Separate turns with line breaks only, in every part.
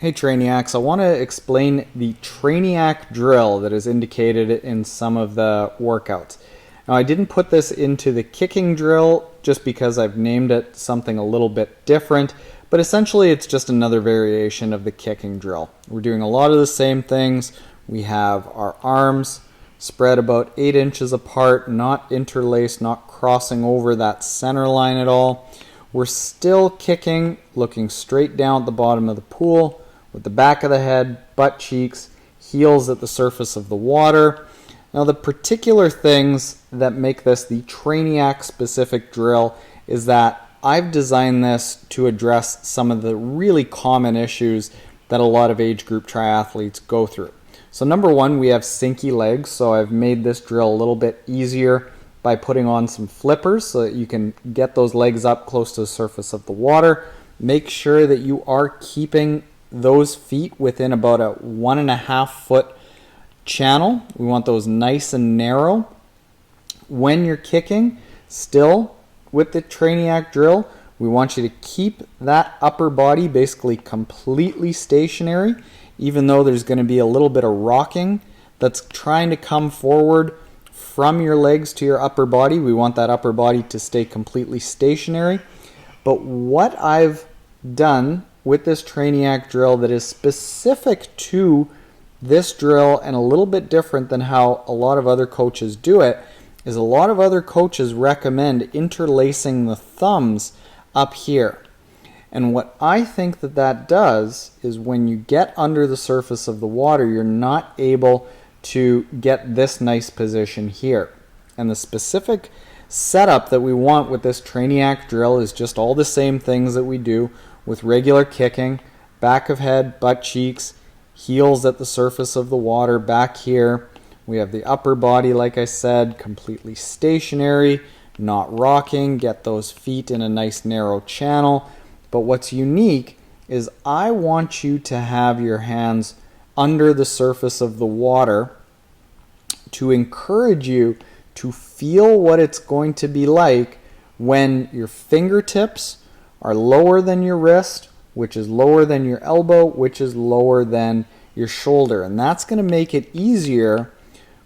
Hey Trainiacs, I want to explain the Trainiac Drill that is indicated in some of the workouts. Now I didn't put this into the kicking drill just because I've named it something a little bit different, but essentially it's just another variation of the kicking drill. We're doing a lot of the same things. We have our arms spread about 8 inches apart, not interlaced, not crossing over that center line at all. We're still kicking, looking straight down at the bottom of the pool, with the back of the head, butt cheeks, heels at the surface of the water. Now the particular things that make this the Trainiac specific drill is that I've designed this to address some of the really common issues that a lot of age group triathletes go through. So number one, we have sinky legs, so I've made this drill a little bit easier by putting on some flippers so that you can get those legs up close to the surface of the water. Make sure that you are keeping those feet within about a 1.5 foot channel. We want those nice and narrow. When you're kicking, still with the Trainiac drill, we want you to keep that upper body basically completely stationary, even though there's going to be a little bit of rocking that's trying to come forward from your legs to your upper body. We want that upper body to stay completely stationary. But what I've done with this Trainiac drill that is specific to this drill and a little bit different than how a lot of other coaches do it is a lot of other coaches recommend interlacing the thumbs up here. And what I think that does is when you get under the surface of the water, you're not able to get this nice position here. And the specific setup that we want with this Trainiac drill is just all the same things that we do with regular kicking: back of head, butt cheeks, heels at the surface of the water back here. We have the upper body, like I said, completely stationary, not rocking. Get those feet in a nice narrow channel. But what's unique is I want you to have your hands under the surface of the water to encourage you to feel what it's going to be like when your fingertips are lower than your wrist, which is lower than your elbow, which is lower than your shoulder. And that's going to make it easier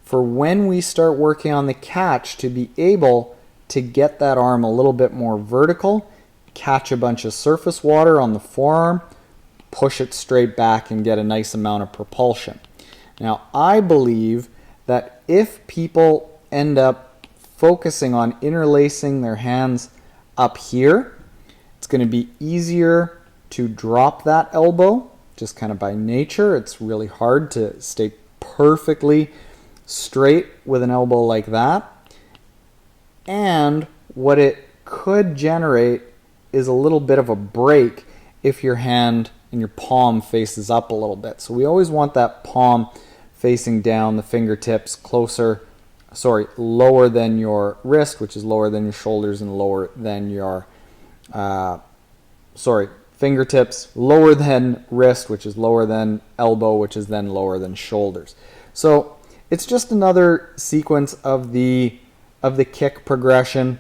for when we start working on the catch to be able to get that arm a little bit more vertical, catch a bunch of surface water on the forearm, push it straight back and get a nice amount of propulsion. Now, I believe that if people end up focusing on interlacing their hands up here, it's going to be easier to drop that elbow just kind of by nature. It's really hard to stay perfectly straight with an elbow like that. And what it could generate is a little bit of a break if your hand and your palm faces up a little bit. So we always want that palm facing down, the fingertips lower than your wrist, which is lower than your shoulders, and lower than your fingertips lower than wrist, which is lower than elbow, which is then lower than shoulders. So it's just another sequence of the kick progression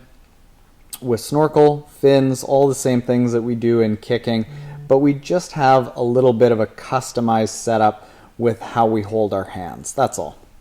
with snorkel, fins, all the same things that we do in kicking, but we just have a little bit of a customized setup with how we hold our hands. That's all.